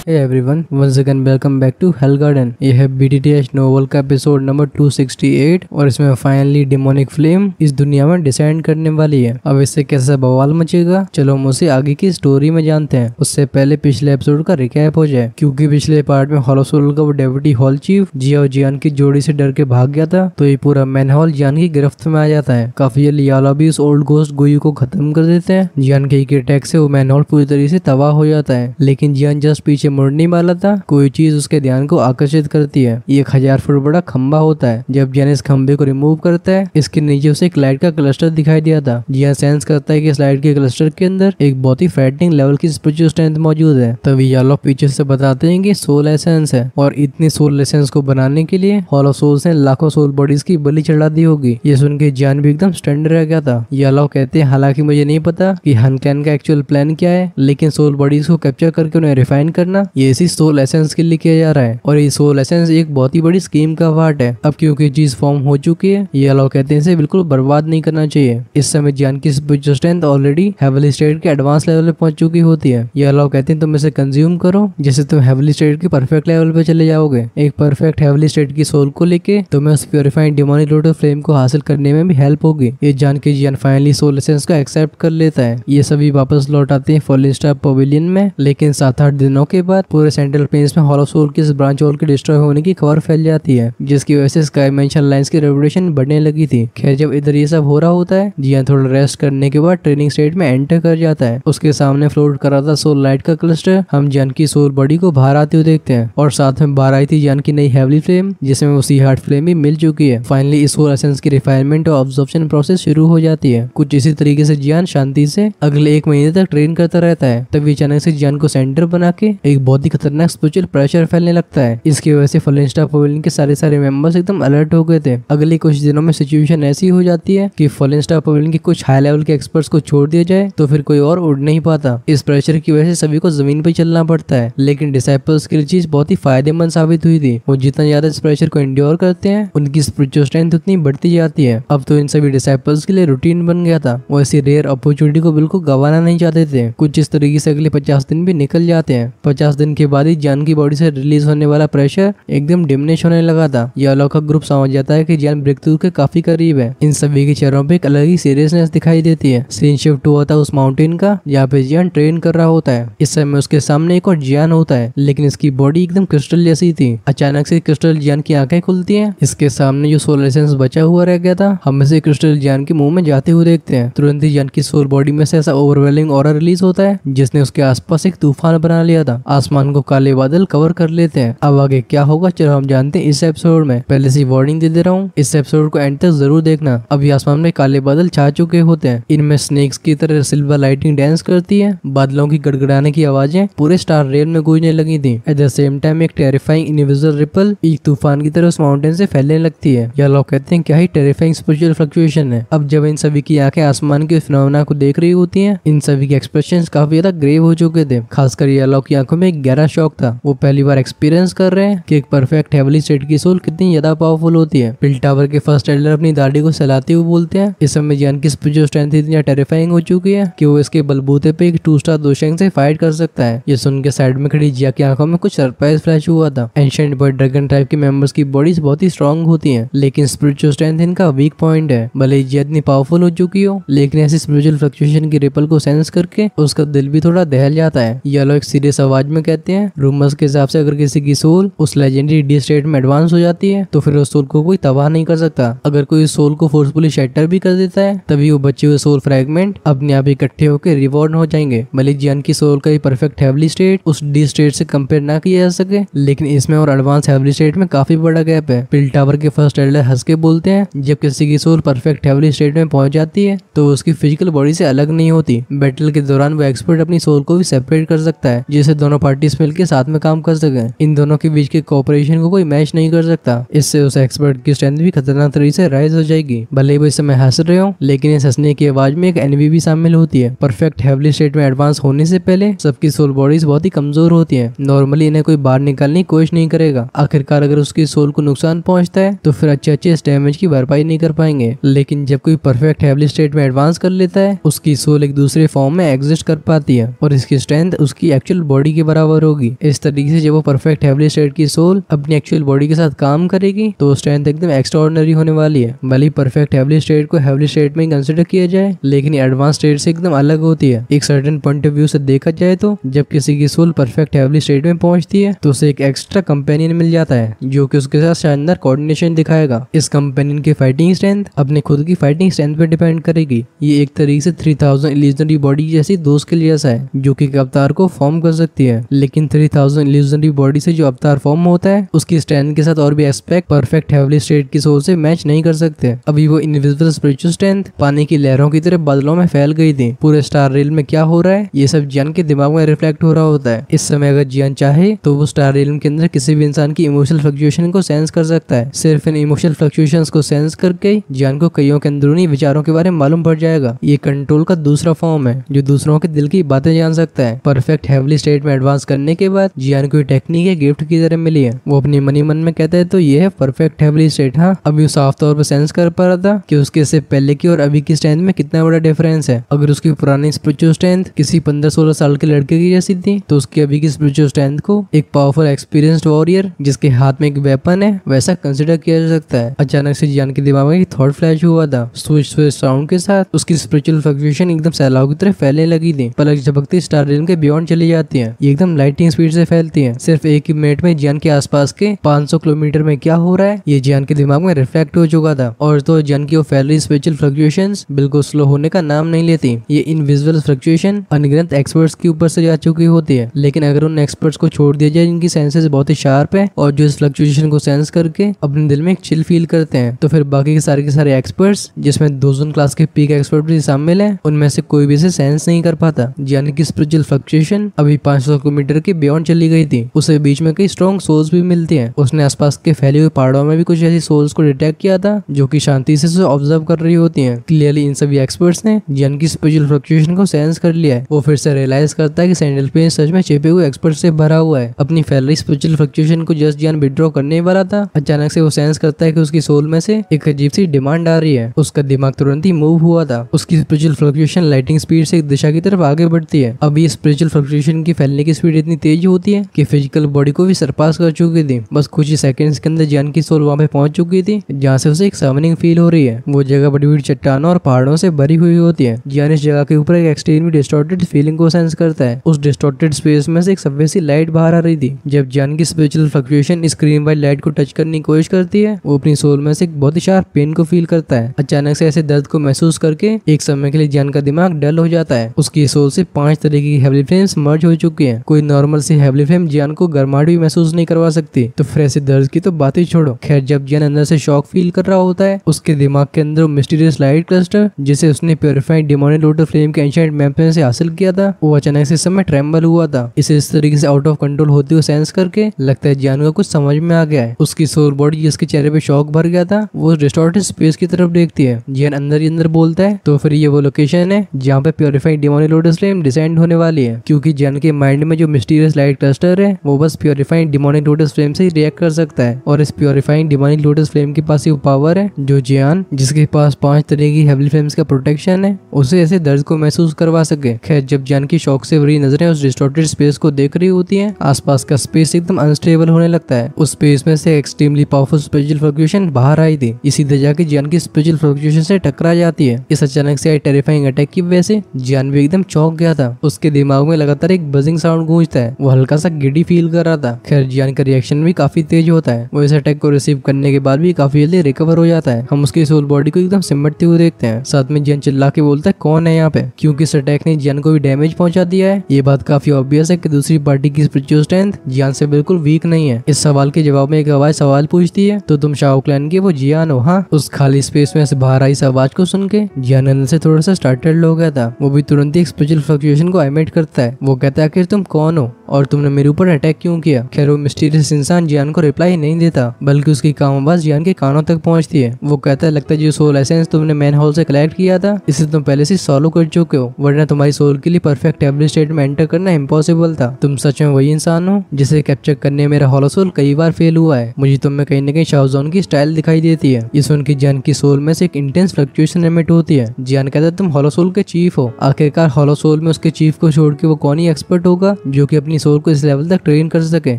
Hey everyone, once again welcome back to Hell Garden। ये है BTTH novel का episode number 268 और इसमें फाइनली डेमोनिक फ्लेम इस दुनिया में डिसेंड करने वाली है। अब इससे कैसा बवाल मचेगा, चलो हम उसे आगे की स्टोरी में जानते हैं। उससे पहले पिछले एपिसोड का रिकैप हो जाए, क्योंकि पिछले पार्ट में हॉलो सोल का वो डेप्यूटी हॉल चीफ जिया और जियान की जोड़ी से डर के भाग गया था, तो ये पूरा मैनहॉल जियान की गिरफ्त में आ जाता है। काफी जल्दी याला भी उस ओल्ड घोस्ट गुयू को खत्म कर देते हैं। जियान के अटैक से वो मैनहॉल पूरी तरीके से तबाह हो जाता है, लेकिन जियान जस्ट पीछे मुड़ने वाला था, कोई चीज उसके ध्यान को आकर्षित करती है। ये 1000 फुट बड़ा खंबा होता है। जब जियान इस खंबे को रिमूव करता है, इसके नीचे उसे एक लाइट का क्लस्टर दिखाई दिया था। जियान सेंस करता है कि इस लाइट के क्लस्टर के अंदर एक बहुत ही फ्रेटनिंग लेवल की स्पिरिचुअल स्ट्रेंथ मौजूद है। तभी यालो पीछे से बताते हैं कि सोल एसेंस है, और इतनी सोल एसेंस को बनाने के लिए हॉलो सोल्स ने लाखों सोल बॉडीज की बलि चढ़ा दी होगी। ये सुन के जियान भी एकदम स्टैंड रह गया था। यालो कहते हैं, हालांकि मुझे नहीं पता कि हनक्लैन का एक्चुअल प्लान क्या है, लेकिन सोल बॉडीज को कैप्चर करके उन्हें रिफाइन करना ये इसी सोल एसेंस के लिए किया जा रहा है, और ये सोल एसेंस एक बहुत ही बड़ी स्कीम का पार्ट है। अब क्योंकि चीज फॉर्म हो चुकी है, ये अलाउ कहते हैं इसे बिल्कुल बर्बाद नहीं करना चाहिए। इस समय जियान की spiritual strength already heavily state के एडवांस लेवल पे पहुंच चुकी होती है। ये अलाउ कहते हैं तुम इसे कंज्यूम करो, जैसे तुम हेवली स्टेट के परफेक्ट लेवल पे चले जाओगे। एक परफेक्ट हेवली स्टेट की सोल को लेके तुम्हें उस purifying demonic Lord of flame को हासिल करने में भी हेल्प होगी। ये जान के जियान फाइनली सोल एसेंस को एक्सेप्ट कर लेता है। ये सभी वापस लौट आते हैं फॉलिन स्टार पवेलियन में, लेकिन 7-8 दिनों के बाद पूरे सेंट्रल प्लेन्स में हॉलो सोल की इस ब्रांच होल के डिस्ट्रॉय होने की खबर फैल जाती है, जिसकी वजह से स्काई मेंशन लाइंस की रेपुटेशन बढ़ने लगी थी। खैर, जब इधर ये सब हो रहा होता है, जियान थोड़ा रेस्ट करने के बाद ट्रेनिंग स्टेट में एंटर कर जाता है। उसके सामने फ्लोट कर रहा था सोल लाइट का क्लस्टर। हम जियान की सोल बॉडी को बाहर आते हुए देखते हैं, और साथ में बाहर आई थी जियान की नई हेवली फ्लेम, जिसमें वो सी हार्ट फ्लेम भी मिल चुकी है। फाइनली इस सोल एसेंस की रिफाइनमेंट और ऑब्जॉर्प्शन प्रोसेस शुरू हो जाती है। कुछ इसी तरीके से जियान शांति से अगले 1 महीने तक ट्रेन करता रहता है। तभी अचानक से जियान को सेंटर बना के एक बहुत ही खतरनाक स्पिरिचुअल प्रेशर फैलने लगता है। इसकी वजह से फॉलिन स्टार पवेलियन के सारे मेंबर्स एकदम अलर्ट हो गए थे। अगले कुछ दिनों में सिचुएशन ऐसी हो जाती है कि फॉलिन स्टार पवेलियन के कुछ हाई लेवल के एक्सपर्ट्स को छोड़ दिया जाए तो फिर कोई और उड़ नहीं पाता। इस प्रेशर की वजह से सभी को जमीन पर चलना पड़ता है, लेकिन डिसाइपल्स के लिए चीज बहुत ही फायदेमंद साबित हुई थी। वो जितना ज्यादा इस प्रेशर को एंड्योर करते हैं, उनकी स्पिरिचुअल स्ट्रेंथ उतनी बढ़ती जाती है। अब तो इन सभी डिसाइपल्स के लिए रूटीन बन गया था। वो ऐसी रेयर अपॉर्चुनिटी को बिल्कुल गंवाना नहीं चाहते थे। कुछ इस तरीके से अगले 50 दिन भी निकल जाते हैं। 50 दिन के बाद ही जियान की बॉडी से रिलीज होने वाला प्रेशर एकदम डिमिनिश होने लगा था। यालो का ग्रुप समझ जाता है कि जियान ब्रेक थ्रू के काफी करीब है। इन सभी के चेहरों पे एक अलग ही सीरियसनेस दिखाई देती है। सीन शिफ्ट हुआ था उस माउंटेन का जहाँ पे जियान ट्रेन कर रहा होता है। इस समय उसके सामने एक और जियान होता है, लेकिन इसकी बॉडी एकदम क्रिस्टल जैसी थी। अचानक से क्रिस्टल जियान की आंखें खुलती हैं। इसके सामने जो सोल एसेंस बचा हुआ रह गया था, हम इसे क्रिस्टल जियान के मुंह में जाते हुए देखते हैं। तुरंत ही जियान की सोल बॉडी में से ऐसा ओवरवेलिंग ऑरा रिलीज होता है, जिसने उसके आसपास एक तूफान बना लिया था। आसमान को काले बादल कवर कर लेते हैं। अब आगे क्या होगा चलो हम जानते हैं इस एपिसोड में। पहले से वार्निंग दे रहा हूँ, इस एपिसोड को एंड तक जरूर देखना। अभी आसमान में काले बादल छा चुके होते हैं। इनमें स्नेक्स की तरह सिल्वर लाइटिंग डांस करती है। बादलों की गड़गड़ाने की आवाजें पूरे स्टार रेल में गूंजने लगी थी। एट द सेम टाइम एक टेरिफाइंग इनविजिबल रिपल एक तूफान की तरह उस माउंटेन से फैलने लगती है। यह लोग कहते हैं क्या ही टेरिफाइंग स्पिरिचुअल फ्लक्चुएशन है। अब जब इन सभी की आंखें आसमान के फिनोमेना को देख रही होती हैं, इन सभी के एक्सप्रेशंस काफी ज्यादा ग्रेव हो चुके थे। खासकर येलो की आंखों में एक गहरा शॉक था। वो पहली बार एक्सपीरियंस कर रहे हैं कि एक परफेक्ट हेवली स्टेट की सोल कितनी ज्यादा पावरफुल होती है। पिल टावर के फर्स्ट एल्डर अपनी दाढ़ी को सहलाते हुए बोलते हैं, इस समय जियान की स्पिरिचुअल स्ट्रेंथ इतनी टेरिफाइंग हो चुकी है कि वो इसके बलबूते पे एक 2 स्टार दोशंग से फाइट कर सकता है। ये सुन के साइड में खड़ी जिया की आंखों में कुछ सरप्राइज फ्लैश हुआ था। एंशिएंट बर्ड ड्रैगन टाइप के मेंबर्स की बॉडीज बहुत ही स्ट्रांग होती हैं, लेकिन स्पिरिचुअल स्ट्रेंथ इनका वीक पॉइंट है। भले ही जिया इतनी पावरफुल हो चुकी हो, लेकिन ऐसी स्पिरिचुअल फ्लक्चुएशन की रिपल को सेंस करके उसका दिल भी थोड़ा दहल जाता है। येलो एक सीरियस आवाज में कहते हैं, रूमर्स के हिसाब से अगर किसी की सोल उस लेजेंडरी डी स्टेट में एडवांस हो जाती है तो फिर उस सोल को कोई तबाह नहीं कर सकता। अगर कोई सोल को फोर्सफुली शैटर भी कर देता है, तभी वो बचे हुए सोल फ्रैगमेंट अपने आप इकट्ठे होकर रिवॉर्ड हो जाएंगे। भले जियान की सोल का परफेक्ट हेवली स्टेट उस डी स्टेट से कंपेयर ना किया जा सके, लेकिन इसमें और एडवांस हेवली स्टेट में काफी बड़ा गैप है। पिल टावर के फर्स्ट एल्डर हंस के बोलते हैं, जब किसी की सोल परफेक्ट हेवली स्टेट में पहुंच जाती है तो उसकी फिजिकल बॉडी से अलग नहीं होती। बैटल के दौरान वो एक्सपर्ट अपनी सोल को भी सेपरेट कर सकता है, जिससे दोनों पार्टीज मिलकर साथ में काम कर सके। इन दोनों के बीच के कोऑपरेशन को कोई मैच नहीं कर सकता। इससे उस एक्सपर्ट की स्ट्रेंथ भी खतरनाक तरीके से राइज हो जाएगी। भले ही वो इस समय हंस रहे हो, लेकिन इस हंसने की आवाज में एक एनवी भी शामिल होती है। परफेक्ट हेवली स्टेट में एडवांस होने से पहले सबकी सोल बॉडीज बहुत ही कमजोर होती है। नॉर्मली इन्हें कोई बाहर निकालने की कोशिश नहीं करेगा। आखिरकार अगर उसकी सोल को नुकसान पहुंचता है तो फिर अच्छे इस डैमेज की भरपाई नहीं कर पाएंगे। लेकिन जब कोई परफेक्ट हेवली स्टेट में एडवांस कर लेता है, उसकी सोल एक दूसरे फॉर्म में एग्जिस्ट कर पाती है और इसकी स्ट्रेंथ उसकी एक्चुअल बॉडी के बराबर होगी। इस तरीके से जब वो परफेक्ट हेवली स्टेट की सोल अपनी एक्चुअल बॉडी के साथ काम करेगी तो स्ट्रेंथ एकदम एक्स्ट्राऑर्डिनरी होने वाली है। भले ही परफेक्ट हेवली स्टेट को हेवली स्टेट में कंसिडर किया जाए, लेकिन एडवांस स्टेट से एकदम अलग होती है। एक सर्टेन पॉइंट ऑफ व्यू से देखा जाए तो जब किसी की सोल परफेक्ट हेवली स्टेट में पहुंचती है तो उसे एक एक्स्ट्रा कंपेनियन मिल जाता है जो कि उसके साथ शानदार कोऑर्डिनेशन दिखाएगा। इस कंपेनियन की फाइटिंग स्ट्रेंथ अपने खुद की फाइटिंग स्ट्रेंथ पे डिपेंड करेगी। ये एक तरीके से 3000 इल्यूजनरी बॉडी जैसी दो स्किल जैसा है जो कि अवतार को फॉर्म कर सकती है, लेकिन 3000 इल्यूजनरी बॉडी से जो अवतार फॉर्म होता है उसकी स्ट्रेंथ के साथ और भी एस्पेक्ट परफेक्ट हेवली स्टेट की सोल से मैच नहीं कर सकते। अभी वो इनविजिबल स्पिरिचुअल स्ट्रेंथ पानी की लहरों की तरह बादलों में फैल गई थी। पूरे स्टार रेल में क्या हो रहा है ये सब जियान के दिमाग में रिफ्लेक्ट हो रहा होता है। इस समय अगर जियान चाहे तो वो स्टार रेल के अंदर किसी भी इंसान की इमोशनल फ्लक्चुएशन को सेंस कर सकता है। सिर्फ इन इमोशनल फ्लक्चुएशंस को सेंस करके जियान को कईयों के अंदरूनी विचारों के बारे में मालूम पड़ जाएगा। ये कंट्रोल का दूसरा फॉर्म है जो दूसरों के दिल की बातें जान सकता है। परफेक्ट हेवली स्टेट में एडवांस करने के बाद जियान को टेक्निक है गिफ्ट की तरह मिली है। वो अपने मनी मन में कहता है तो ये है परफेक्ट हेवली स्टेट। हाँ, अभी वो साफ तौर पर सेंस कर पा रहा था कि उसके से पहले की और अभी की स्ट्रेंथ में कितना बड़ा डिफरेंस है। अगर उसकी पुरानी स्पिरिचुअल स्ट्रेंथ किसी 15-16 साल के लड़के की जैसी थी तो उसकी अभी की स्पिरिचुअल स्ट्रेंथ को एक पावरफुल एक्सपीरियंस्ड वॉरियर जिसके हाथ में एक वेपन है वैसा कंसिडर किया जा सकता है। अचानक से जियान के दिमाग में एक थॉट फ्लैश हुआ था। स्विच साउंड के साथ उसकी स्पिरिचुअल फ्लक्चुएशन एकदम सैलाब की तरह फैलने लगी थी। पलक झपकती स्टार रेल के बियॉन्ड चली जाती है। ये एकदम लाइटिंग स्पीड से फैलती है। सिर्फ एक ही मिनट में जियान के आसपास के 500 किलोमीटर में क्या हो रहा है ये जियान के दिमाग में रिफ्लेक्ट हो चुका था। और तो जियान की वो फैल रही स्पिरिचुअल फ्लक्चुएशंस बिल्कुल स्लो होने का नाम नहीं लेती। ये इनविजिबल फ्लक्चुएशन अनगिनत एक्सपर्ट्स के ऊपर से जा चुकी होती है, लेकिन अगर उन एक्सपर्ट्स को छोड़ दिया जाए जिनकी सेंसेस बहुत ही शार्प है और जो इस फ्लक्चुएशन को सेंस करके अपने दिल में एक चिल फील करते हैं, तो फिर बाकी के सारे एक्सपर्ट्स जिसमें दोजन क्लास के पीक एक्सपर्ट भी शामिल हैं उनमें से कोई भी इसे सेंस नहीं कर पाता। यानी कि स्पिरिचुअल फ्लक्चुएशन अभी 500 किलोमीटर के बियॉन्ड चली गई थी। उसे बीच में कई स्ट्रॉन्ग सोल्स भी मिलती हैं। उसने आसपास के फैले हुए पहाड़ों में भी कुछ ऐसी सोल्स को डिटेक्ट किया था जो कि शांति से उसे ऑब्जर्व कर रही होती हैं। क्लियरली इन सभी एक्सपर्ट्स ने जियान की स्पिरिचुअल फ्लक्चुएशन को सेंस कर लिया है। वो फिर से रियलाइज करता है कि सैंडल पे सच में छिपे हुए एक्सपर्ट से भरा हुआ है। अपनी फैल रही स्पिरिचुअल फ्लक्चुएशन को जस्ट जियान विड्रॉ करने वाला था, अचानक से वो सेंस करता है कि उसकी सोल में से एक अजीब सी डिमांड आ रही है। उसका दिमाग तुरंत ही मूव हुआ था। उसकी स्पिरिचुअल फ्लक्चुएशन लाइटिंग स्पीड से एक दिशा की तरफ आगे बढ़ती है। अब ये स्पिरिचुअल फ्लक्चुएशन की फैलने की स्पीड इतनी तेज होती है कि फिजिकल बॉडी को भी सरपास कर चुकी थी। बस कुछ ही सेकंड्स के अंदर जियान की सोल वहां पे पहुंच चुकी थी जहां से उसे एक समनिंग फील हो रही है। वो जगह बड़ी बड़ी चट्टानों और पहाड़ों से भरी हुई होती है। जियान इस जगह के ऊपर एक एक्सट्रीमली डिस्टॉर्टेड फीलिंग को सेंस करता है। उस डिस्टॉर्टेड स्पेस में से एक सबवे सी लाइट बाहर आ रही थी। जब जियान की स्पिरिचुअल फ्लक्चुएशन इस क्रीम वाइट लाइट को टच करने की कोशिश करती है, वो अपनी सोल में से एक बहुत ही शार्प पेन को फील करता है। अचानक से ऐसे दर्द को महसूस करके एक समय के लिए जियान का दिमाग डल हो जाता है। उसकी सोल से 5 तरह की हेवली फ्लेम्स मर्ज हो चुकी हैं। कोई नॉर्मल सी हेवली फ्लेम जियान को गर्माहट भी महसूस नहीं करवा सकती, तो फिर ऐसे दर्द की तो बात ही छोड़ो। खैर, जब जियान अंदर से शॉक फील कर रहा होता है, उसके दिमाग के अंदर मिस्टीरियस लाइट क्लस्टर जिसे उसने प्योरीफाइड डेमोनिक लोटस फ्लेम के एंशिएंट मैप में से हासिल किया था, वो अचानक से इस समय ट्रेम्बल हुआ था। इसे इस तरीके से आउट ऑफ कंट्रोल होते हुए सेंस करके लगता है जियान को कुछ समझ में आ गया है। उसकी सोल बॉडी जिसके चेहरे पे शॉक भर गया था, वो डिस्टॉर्टेड स्पेस की तरफ देखती है। जियान अंदर ही अंदर बोलता है तो फिर ये वो लोकेशन है जहाँ पे purified demonic lotus flame descend होने वाली है, क्योंकि जियान के माइंड में जो मिस्टीरियस लाइट क्लस्टर है वो बस प्योरीफाइड डेमोनिक लोटस फ्लेम से ही रिएक्ट कर सकता है। और इस प्योरीफाइड डेमोनिक लोटस फ्लेम के पास ये पावर है जो जियान, जिसके पास 5 तरह की हेवली फ्लेम्स का प्रोटेक्शन है, उसे ऐसे दर्द को महसूस करवा सके। खैर, जब जियान की शॉक से भरी नजरें उस डिस्टॉर्टेड स्पेस को देख रही होती हैं, आसपास का स्पेस एकदम अनस्टेबल होने लगता है। उस स्पेस में से एक्सट्रीमली पावरफुल स्पिरिचुअल फ्लक्चुएशन बाहर आई थी। इसी दर्जा की जियान की स्पिरिचुअल फ्लक्चुएशन से टकरा जाती है। इस अचानक से आई टेरिफाइंग अटैक की वजह से जियान भी एकदम चौंक गया था। उसके दिमाग में लगातार एक बजिंग साउंड गूंजता है। वो हल्का सा गिडी फील कर रहा था। खैर, जियान का रिएक्शन भी काफी तेज होता है। वो इस अटैक को रिसीव करने के बाद भी काफी जल्दी रिकवर हो जाता है। हम उसकी सोल बॉडी को एकदम सिमटते हुए देखते हैं। साथ में जियान चिल्ला के बोलता है कौन है यहाँ पे, क्योंकि इस अटैक ने जियान को भी डैमेज पहुंचा दिया है। ये बात काफी ऑब्वियस है कि दूसरी पार्टी की स्पिरिचुअल स्ट्रेंथ जियान से बिल्कुल वीक नहीं है। इस सवाल के जवाब में एक आवाज सवाल पूछती है, तो तुम शाओ क्लैन के वो जियान हो? हाँ। उस खाली स्पेस में से बाहर आई इस आवाज को सुन के जियान अंदर से थोड़ा सा स्टार्टल्ड हो गया था। वो भी तुरंत ही स्पिरिचुअल फ्लक्चुएशन को एमिट करता है। वो कहता है कि तुम कौन हो और तुमने मेरे ऊपर अटैक क्यों किया? खैर, वो मिस्टीरियस इंसान जियान को रिप्लाई नहीं देता, बल्कि उसकी काम आवाज जियान के कानों तक पहुंचती है। वो कहता है लगता है जो सोल एसेंस तुमने मैन हॉल से कलेक्ट किया था, इसे तुम पहले से सॉलो कर चुके हो, वरना तुम्हारी सोल के लिए परफेक्ट हेवली स्टेट में एंटर करना इम्पॉसिबल था। तुम सच में वही इंसान हो जिसे कैप्चर करने मेरा हॉलो सोल कई बार फेल हुआ है। मुझे तुम में कहीं न कहीं शाओजोन की स्टाइल दिखाई देती है। ये सुन के जियान की सोल में से एक इंटेंस फ्लक्चुएशन एमिट होती है। जियान कहता है तुम हॉलो सोल के चीफ हो। आखिरकार हॉलो सोल में उसके चीफ को छोड़ के वो कौन ही एक्सपर्ट होगा जो कि अपनी सोल को इस लेवल तक ट्रेन कर सके।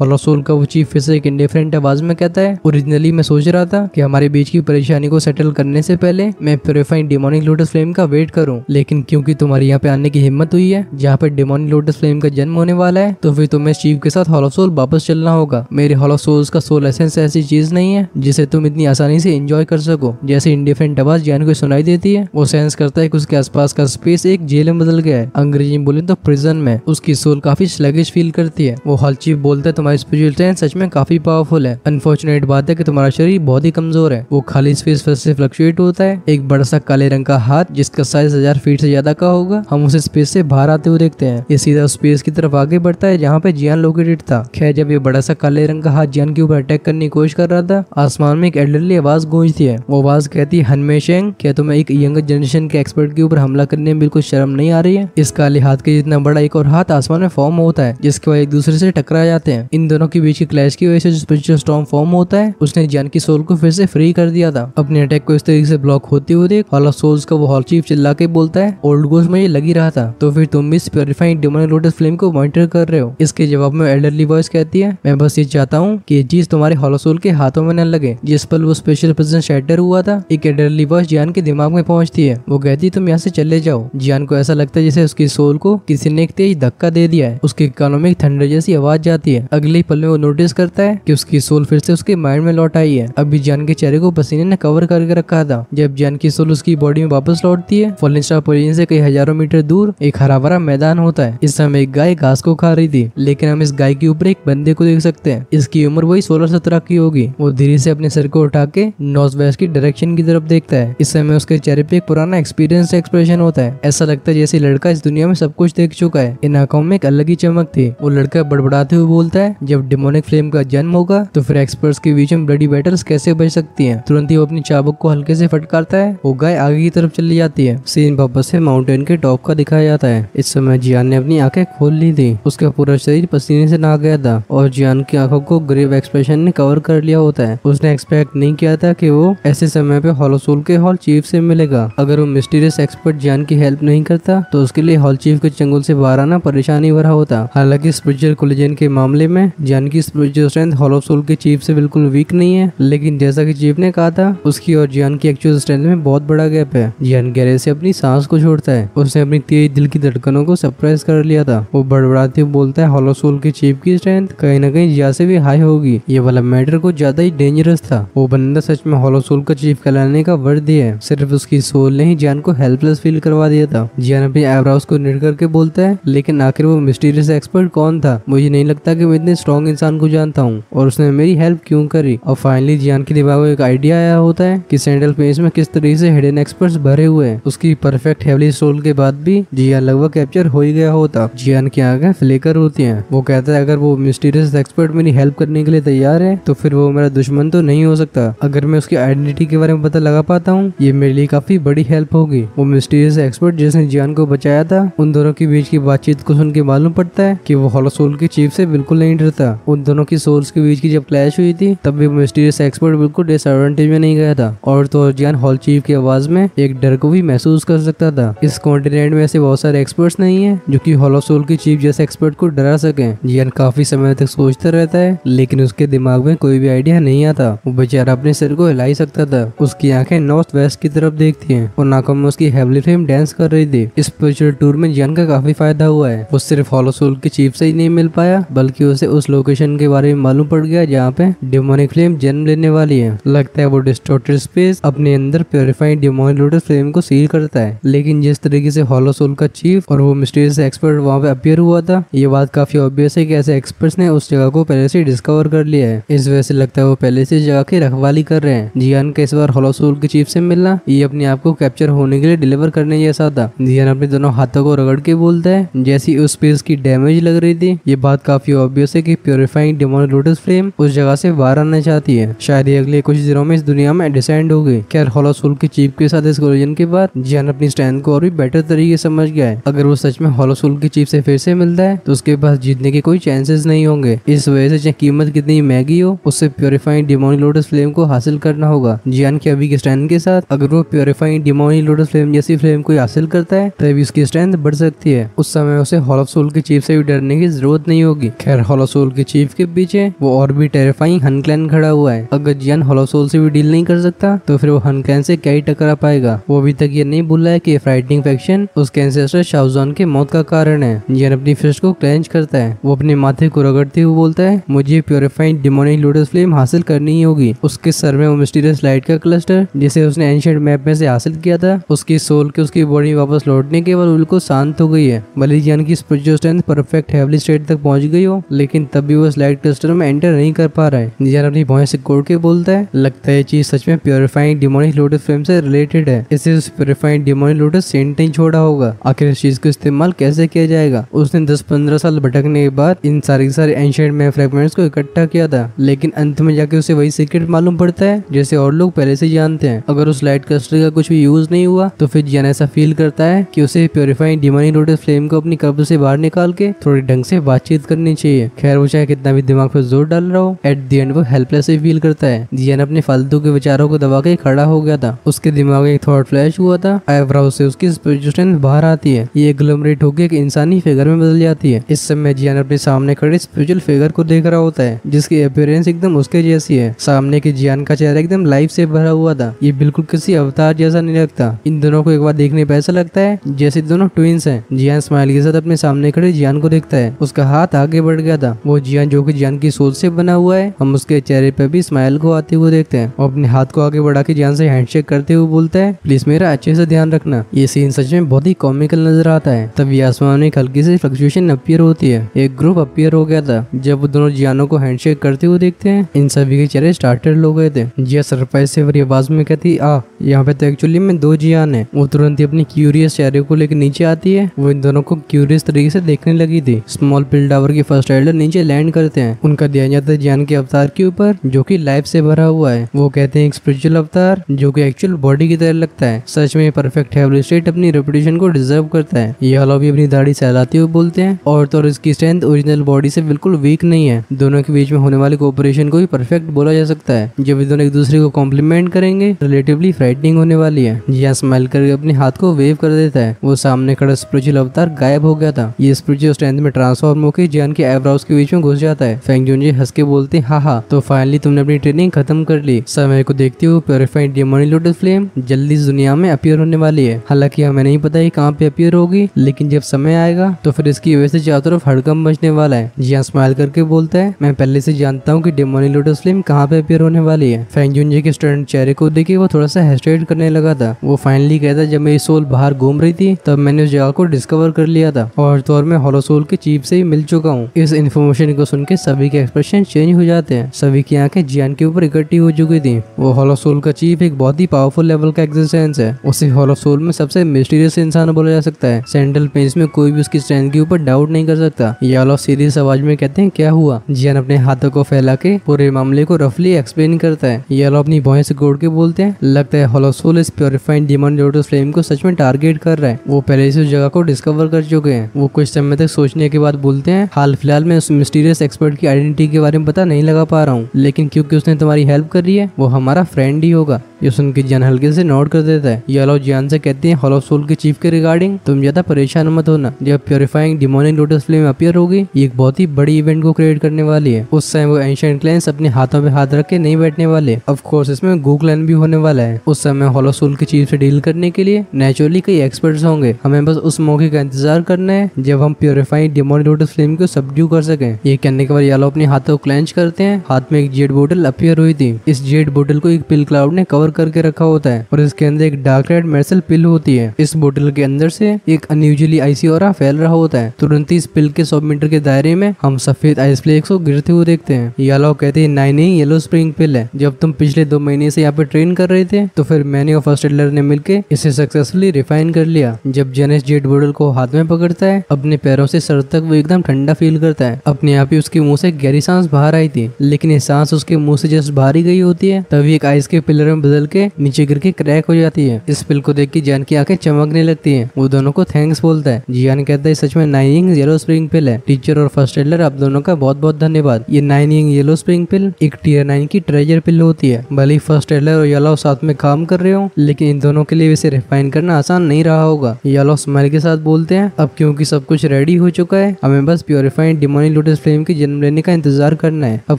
हॉलो सोल का वो चीफ फिर से एक इंडिफरेंट आवाज में कहता है, ओरिजिनली मैं सोच रहा था कि हमारे बीच की परेशानी को सेटल करने से पहले मैं प्योरीफाइंग डेमोनिक लोटस फ्लेम का वेट करूं, लेकिन क्योंकि तुम्हारी यहाँ पे आने की हिम्मत हुई है जहाँ पे डेमोनिक लोटस फ्लेम का जन्म होने वाला है, तो फिर तुम्हें चीफ के साथ हॉलो सोल वापस चलना होगा। मेरे हॉलो सोल्स का सोल एसेंस ऐसी चीज नहीं है जिसे तुम इतनी आसानी से एंजॉय कर सको। जैसे इंडिफरेंट आवाज जियान को सुनाई देती है, वो सेंस करता है कि उसके आसपास का स्पेस एक जेल में बदल गया है, अंग्रेजी में बोले तो प्रिजन में। उसकी सोल काफी स्लगिश फील करती है। वो हॉल चीफ बोलता है, तुम्हारी स्पिरिचुअल स्ट्रेंथ सच में काफी पावरफुल है। अनफॉर्चुनेट बात है कि तुम्हारा शरीर बहुत ही कमजोर है। वो खाली स्पेस फिर से फ्लक्चुएट होता है। एक बड़ा सा काले रंग का हाथ जिसका साइज 1000 फीट से ज्यादा का होगा, हम उसे स्पेस से बाहर आते हुए देखते हैं। ये सीधा स्पेस की तरफ आगे बढ़ता है जहाँ पे जियान लोकेटेड था। खैर, जब ये बड़ा सा काले रंग का हाथ जियान के ऊपर अटैक करने की कोशिश कर रहा था, आसमान में एक एल्डरली आवाज गूंजती है। वो आवाज कहती है, हनमे शेंग, क्या तुम्हें एक यंगर जनरेशन के एक्सपर्ट के ऊपर हमला करने में बिल्कुल शर्म नहीं आ रही है? इस काले हाथ के जितना बड़ा एक और हाथ आसमान में फॉर्म होता है, जिसके बाद एक दूसरे से टकरा जाते हैं। इन दोनों के बीच की क्लैश की वजह से जो स्पिरिचुअल स्टॉर्म फॉर्म होता है, उसने जियान की सोल को फिर से फ्री कर दिया था। अपने अटैक को इस तरीके से ब्लॉक होते हुए देख हॉल ऑफ सोल्स का वो हॉल चीफ चिल्ला के बोलता है, ओल्ड गोस्ट में ये लगी रहा था, तो फिर तुम भी इस प्योरीफाइंग डेमोनिक लोटस फ्लेम को मॉनिटर कर रहे हो। इसके जवाब में एल्डरली वॉइस कहती है, मैं बस ये चाहता हूँ कि ये चीज तुम्हारे हॉलो सोल के हाथों में न लगे। जिस पल वो स्पेशल प्रिजन शैटर हुआ था, एक एल्डरली वॉइस जियान के दिमाग में पहुंचती है। वो कहती है, तुम यहाँ से चले जाओ। जियान को ऐसा लगता है जैसे उसकी सोल को किसी ने एक तेज धक्का दे दिया है। उसके कानों में एक थंडर जैसी आवाज जाती है। अगले ही पल में वो नोटिस करता है कि उसकी सोल फिर से उसके माइंड में लौट आई है। अभी जियान के चेहरे को पसीने ने कवर करके रखा था। जब जियान की सोल उसकी बॉडी में वापस लौटती है, फॉलिंग स्टार पोजीशन से कई हजारों मीटर दूर एक हरा भरा मैदान होता है। इस समय एक गाय घास को खा रही थी, लेकिन हम इस गाय के ऊपर एक बंदे को देख सकते हैं। इसकी उम्र वही 16-17 की होगी। वो धीरे से अपने सर को उठा के नॉर्थ वेस्ट की डायरेक्शन की तरफ देखता है। इस समय उसके चेहरे पे एक पुराना एक्सपीरियंस एक्सप्रेशन होता है। ऐसा लगता है जैसे लड़का इस दुनिया में सब कुछ देख चुका है। इन आंखों में एक अलग ही चमक थी। वो लड़का बड़बड़ाते हुए बोलता है, जब डेमोनिक फ्लेम का जन्म होगा तो फिर एक्सपर्ट्स के बीच में ब्लडी बैटल्स कैसे बच सकती हैं। तुरंत ही वो अपनी चाबुक को हल्के से फटकारता है। वो गाय आगे की तरफ चली जाती है। सीन वापस से माउंटेन के टॉप का दिखाया जाता है। इस समय जियान ने अपनी आंखें खोल ली थी। उसका पूरा शरीर पसीने से नहा गया था और जियान की आंखों को ग्रेव एक्सप्रेशन ने कवर कर लिया होता है। उसने एक्सपेक्ट नहीं किया था कि वो ऐसे समय पे हॉलो सोल के हॉल चीफ से मिलेगा। अगर वो मिस्टीरियस एक्सपर्ट जियान की हेल्प नहीं करता तो उसके लिए हॉल चीफ के चंगुल से बाहर आना परेशानी भरा होता। हालांकि स्पिरिचुअल कोलिजन के मामले में जियान की स्पिरिचुअल स्ट्रेंथ हॉलो सोल के चीफ से बिल्कुल वीक नहीं है, लेकिन जैसा कि चीफ ने कहा था, उसकी और जियान की एक्चुअल स्ट्रेंथ में बहुत बड़ा गैप है। जियान गहरे से अपनी सांस को छोड़ता है। उसने अपनी तेज दिल की धड़कनों को सरप्राइज कर लिया था। वो बड़बड़ाते हुए बोलता है, हॉलो सोल के चीफ की स्ट्रेंथ कहीं ना कहीं जिया से भी हाई होगी। ये वाला मैटर कुछ ज्यादा ही डेंजरस था। वो बंदा सच में हॉलो सोल का चीफ कहलाने का वर्दी है। सिर्फ उसकी सोल ने ही जियान को हेल्पलेस फील करवा दिया था। जियान अपनी आईब्रोज को निट करके बोलता है, लेकिन आखिर वो मिस्टीरियस एक्सपर्ट कौन था? मुझे नहीं लगता कि मैं इतने स्ट्रॉन्ग इंसान को जानता हूँ, और उसने मेरी हेल्प क्यों करी? और फाइनली जियान के दिमाग में एक आइडिया आया होता है कि सेंट्रल पेज में किस तरीके से हिडन एक्सपर्ट्स भरे हुए हैं। उसकी परफेक्ट हेवली सोल के बाद भी जियान लगभग कैप्चर हो ही गया होता। जियान की आंखें फ्लिकर होती हैं। वो कहता है, अगर वो मिस्टीरियस एक्सपर्ट मेरी हेल्प करने के लिए तैयार है तो फिर वो मेरा दुश्मन तो नहीं हो सकता। अगर मैं उसकी आइडेंटिटी के बारे में पता लगा पाता हूँ, ये मेरे लिए काफी बड़ी हेल्प होगी। वो मिस्टीरियस एक्सपर्ट जिसने जियान को बचाया था, उन दोनों के बीच की बातचीत को सुन के मालूम पड़ता है कि वो हॉलो सोल के चीफ से बिल्कुल नहीं डरता। उन दोनों की सोल्स के बीच की जब क्लैश हुई थी, तब भी मिस्टीरियस एक्सपर्ट बिल्कुल डिसएडवांटेज में नहीं गया था, और तो और जियान हॉल चीफ की आवाज में एक डर को भी महसूस कर सकता था। इस कॉन्टिनेंट में ऐसे बहुत सारे एक्सपर्ट्स नहीं है जो कि हॉलो सोल के चीफ जैसे एक्सपर्ट को डरा सके। जियान काफी समय तक सोचता रहता है, लेकिन उसके दिमाग में कोई भी आइडिया नहीं आता। वो बेचारा अपने सिर को हिला ही सकता था। उसकी आंखें नॉर्थ वेस्ट की तरफ देखती हैं और नाकों में उसकी हेवली फ्लेम डांस कर रही थी। इस स्पिरिचुअल टूर में जियान का काफी फायदा हुआ है। वो सिर्फ हॉलो सोल के चीफ से ही नहीं मिल पाया, बल्कि उसे उस लोकेशन के बारे में मालूम पड़ गया जहाँ पे डेमोनिक फ्लेम जन्म लेने वाली है। लगता है वो डिस्टॉर्टेड स्पेस अपने अंदर प्योरीफाइंग डेमोनिक लोटस फ्लेम को सील करता है। लेकिन जिस तरीके से हॉलो सोल का चीफ और वो मिस्टीरियस एक्सपर्ट वहाँ पे अपीयर हुआ था, ये बात काफी ऑब्वियस है कि ऐसे एक्सपर्ट्स ने उस जगह को पहले से डिस्कवर कर लिया है। इस वजह से लगता है वो पहले से इस जगह की रखवाली कर रहे हैं। जियान का इस बार हॉलो सोल के चीफ से मिलना ये अपने आप को कैप्चर होने के लिए डिलीवर करने जैसा था। जियान अपने दोनों हाथों को रगड़ के बोलता है, जैसी उस स्पेस की डैमेज लग रही थी। ये बात काफी ऑब्वियस है कि प्योरीफाइंग डेमोनिक लोटस फ्लेम उस जगह से बाहर आना चाहती है। शायद ये अगले कुछ दिनों में इस दुनिया में डिसेंड होगी। खैर, हॉलो सोल के चीफ के साथ इस कोलिजन के बाद जियान अपनी स्ट्रेंथ को और भी बेटर तरीके से समझ गया है। अगर वो सच में हॉलो सोल के चीफ से फिर से मिलता है तो उसके पास जीतने के कोई चांसेस नहीं होंगे। इस वजह से चाहे कीमत कितनी महंगी हो, उससे प्योरीफाइंग डेमोनिक लोटस फ्लेम को हासिल करना होगा। जियान की अभी की स्ट्रेंथ के साथ अगर वो प्योरीफाइंग डेमोनिक लोटस फ्लेम जैसी फ्लेम को हासिल करता है, तभी उसकी स्ट्रेंथ बढ़ सकती है। उस समय उसे हॉलो सोल के चीफ से भी डर करने की जरूरत नहीं होगी। खैर होलो सोल के चीफ के पीछे वो और भी टेरिफाइंग हन क्लैन खड़ा हुआ है। अगर जियान होलो सोल से भी डील नहीं कर सकता तो फिर वो हन क्लैन से क्या ही टकरा पाएगा। वो अभी तक ये नहीं भूला है कि फ्राइटनिंग फैक्शन उसके एंसेस्टर शाओज़ान के मौत का कारण है। जियान अपनी फिस्ट को क्लेंच करता है। वो अपने माथे को रगड़ते हुए बोलता है, मुझे प्योरीफाइड डिमोनिक लोटस फ्लेम हासिल करनी ही होगी। उसके सर में वो मिस्टीरियस लाइट का क्लस्टर जिसे उसने एंशिएंट मैप में से हासिल किया था, उसकी सोल के उसकी बॉडी वापस लौटने के बाद बिल्कुल शांत हो गई है। भले जियान की spiritual strength perfect heavily state तक पहुंच गई हो, लेकिन तब भी वो उस लाइट क्लस्टर में एंटर नहीं कर पा रहा है। जियान अपनी भौहें से कोड़ के बोलता है, लगता है चीज सच में प्योरीफाइंग डिमोनिक लोटस फ्लेम से रिलेटेड है। इसे उस प्योरीफाइंग डिमोनिक लोटस सेंट नहीं छोड़ा होगा। आखिर इस चीज को इस्तेमाल कैसे किया जाएगा? उसने 10-15 साल भटकने के बाद इन सारे एंशिएंट मैप फ्रेगमेंट्स को इकट्ठा किया था, लेकिन अंत में जाके उसे वही सीक्रेट मालूम पड़ता है जैसे और लोग पहले से जानते हैं। अगर उस लाइट क्लस्टर का कुछ भी यूज नहीं हुआ तो फिर जियान ऐसा फील करता है कि उसे प्योरीफाइंग डिमोनिक लोटस फ्लेम को अपनी कब्र से बाहर निकाल के थोड़ी ढंग से बातचीत करनी चाहिए। खैर वो चाहे कितना भी दिमाग पर जोर डाल रहा हो, एट द एंड वो हेल्पलेस ही फील करता है। जियान अपने फालतू के विचारों को दबा के खड़ा हो गया था। उसके दिमाग में एक थॉट फ्लैश हुआ था, आईब्राउ से उसकी स्पिरिचुअल स्ट्रेंथ बाहर आती है। ये ग्लोमरेट होकर एक इंसानी फिगर में बदल जाती है। इस समय जियान अपने सामने खड़े स्पिरिचुअल फिगर को देख रहा होता है जिसकी अपीयरेंस एकदम उसके जैसी है। सामने के जियान का चेहरा एकदम लाइफ से भरा हुआ था। ये बिल्कुल किसी अवतार जैसा नहीं लगता। इन दोनों को एक बार देखने पे ऐसा लगता है जैसे दोनों ट्विंस हैं। जियान स्माइल के साथ अपने सामने खड़े जियान को देखता है। उसका हाथ आगे बढ़ गया था। वो जियान जो कि जियान की सोच से बना हुआ है, हम उसके चेहरे पे भी स्माइल को आते हुए देखते हैं। और अपने हाथ को आगे बढ़ा के जियान से हैंडशेक करते हुए बोलता है, प्लीज मेरा अच्छे से ध्यान रखना। ये सीन सच में बहुत ही कॉमिकल नजर आता है। तभी आसमान में एक हल्की सी फ्लक्चुएशन अपीयर होती है। एक ग्रुप अपीयर हो गया था। जब वो दोनों जियानों को हैंडशेक करते हुए देखते हैं, इन सभी के चेहरे स्टार्टेड हो गए थे। जिया सरप्राइज से भरी आवाज में कहती, यहाँ पे तो एक्चुअली में 2 जियान है। वो तुरंत ही अपनी क्यूरियस चेहरे को लेकर नीचे आती है। वो इन दोनों को क्यूरियस तरीके से देखने लगी थी। स्मॉल पिल टावर के फर्स्ट एल्डर नीचे लैंड करते हैं। उनका ध्यान जाता है जियान के अवतार के ऊपर जो कि लाइफ से भरा हुआ है। वो कहते हैं एक स्पिरिचुअल अवतार जो कि एक्चुअल बॉडी की तरह लगता है। सच में परफेक्ट हेवली स्टेट अपनी रेपुटेशन को डिजर्व करता है। ये वाला भी अपनी दाढ़ी सहलाते हुए बोलते हैं, और तो इसकी स्ट्रेंथ ओरिजिनल बॉडी से बिल्कुल वीक नहीं है। दोनों के बीच में होने वाली कोऑपरेशन को भी परफेक्ट बोला जा सकता है। जब ये दोनों एक दूसरे को कॉम्प्लीमेंट करेंगे, रिलेटिवली फ्राइटनिंग होने वाली है। जियान स्माइल करके अपने हाथ को वेव कर देता है। वो सामने खड़ा स्पिरिचुअल अवतार गायब हो गया था। ये स्पिरिचुअल स्ट्रेंथ में ट्रांसफॉर्म होकर जियान के आईब्रोज के बीच में घुस जाता है। फेंग जुनजी हंस के बोलते हैं, हाँ तो फाइनली तुमने अपनी ट्रेनिंग खत्म कर ली। समय को देखते हुए प्योरीफाइड डिमोनिक लोटस फ्लेम जल्दी इस दुनिया में अपीयर होने वाली है। हालांकि हमें नहीं पता ये कहाँ पे अपीयर होगी, लेकिन जब समय आएगा तो फिर इसकी वजह से चारों तरफ हड़कंप मचने वाला है। जियान स्माइल करके बोलता है, मैं पहले से जानता हूँ कि डिमोनिक लोटस फ्लेम कहाँ पे अपीयर होने वाली है। फेंग जुनजी के स्टूडेंट चेहरे को देखे वो थोड़ा सा हेस्टेट करने लगा था। वो फाइनली कहता, जब मेरी सोल बाहर घूम रही थी तब मैंने उस जगह को डिस्कवर कर लिया था, और तो और मैं होलो सोल के चीफ से ही मिल चुका हूँ। इस इन्फॉर्मेशन को सुन के सभी के एक्सप्रेशन चेंज हो जाते हैं। सभी की आंखें जियान के ऊपर इकट्ठी हो चुकी थी। वो होलो सोल का चीफ एक बहुत ही पावरफुल लेवल का एग्जिस्टेंस है। उसे होलो सोल में सबसे मिस्टीरियस इंसान बोला जा सकता है। सेंट्रल पेंस में कोई भी उसकी स्ट्रेंथ के ऊपर डाउट नहीं कर सकता। ये वाला सीरियस आवाज में कहते हैं, क्या हुआ? जियान अपने हाथों को फैला के पूरे मामले को रफली एक्सप्लेन करता है। ये वाला अपनी भौहें से गोड़ के बोलते हैं, लगता है होलो सोल इस प्योरीफाइड डिमोनिक लोटस फ्लेम को सच में टारगेट कर रहा है। वो पहले से उस जगह को डिस्कवर कर चुके हैं। वो कुछ समय तक सोचने के बाद बोलते हैं, हाल फिलहाल में उस मिस्टीरियस एक्सपर्ट की आइडेंटिटी के बारे में पता नहीं लगा पा रहा हूँ, लेकिन क्योंकि उसने तुम्हारी हेल्प कर रही है वो हमारा फ्रेंड ही होगा। ये सुन के जियान हल्के से नोट कर देता है। ये लोग जियान से कहते हैं, होलो सोल के चीफ के रिगार्डिंग तुम ज्यादा परेशान मत होना। जब purifying demonic lotus flame appear होगी, ये एक बहुत ही बड़ी इवेंट को क्रिएट करने वाली है। उस समय वो एंशिएंट क्लैंस अपने हाथों पे हाथ रख के नहीं बैठने वाले। ऑफ कोर्स इसमें गू क्लैन भी होने वाला है। उस समय होलो सोल के चीफ से डील करने के लिए नेचुरली कई एक्सपर्ट्स होंगे। हमें बस उस मौके का इंतजार करना है जब हम प्योरीफाइंग डिमोनिक लोटस फ्लेम को सबड्यू कर सकें। ये कहने के बाद यालो अपने हाथों को क्लेंच करते हैं। हाथ में एक जेड बोतल अपीयर हुई थी। इस जेड बोतल को एक पिल क्लाउड ने कवर करके रखा होता है और इसके अंदर एक डार्क रेड मेटल पिल होती है। इस बोतल के अंदर से एक अनयूजुअली आइसी ऑरा फैल रहा होता है। तुरंत ही इस पिल के 100 मीटर के दायरे में हम सफेद आइस फ्लेक्स को गिरते हुए देखते हैं। यालो कहते हैं, नहीं येलो स्प्रिंग पिल है। जब तुम पिछले 2 महीने से यहाँ पे ट्रेन कर रहे थे तो फिर मैंने और फर्स्ट एडलर ने मिलकर इसे सक्सेसफुली रिफाइन कर लिया। जब जेनेस जेड बोतल को हाथ में पकड़ता है, अपने पैरों से सर तक वो एकदम ठंडा फील करता है। अपने आप ही उसके मुंह से गहरी सांस बाहर आई थी, लेकिन ये सांस उसके मुंह से जस्ट बाहर ही गई होती है, तभी एक आइस के पिलर में बदल पिघल के नीचे गिर के क्रैक हो जाती है। इस पिल को देख के जियान की आंखें चमकने लगती है। वो दोनों को थैंक्स बोलता है। जियान कहता है सच में 9 इंग येलो स्प्रिंग पिल है। टीचर और फर्स्ट एडर आप दोनों का बहुत बहुत धन्यवाद। ये 9 इंग येलो स्प्रिंग पिल एक टियर 9 की ट्रेजर पिल होती है। भले ही फर्स्ट एडर और येलो साथ में काम कर रहे हो, लेकिन इन दोनों के लिए इसे रिफाइन करना आसान नहीं रहा होगा। येलो स्माइल के साथ बोलते हैं अब क्योंकि सब कुछ रेडी हो चुका है, हमें बस प्योरीफाइड डिमोनिक लोटस फ्लेम के जन्म लेने का इंतजार करना है। अब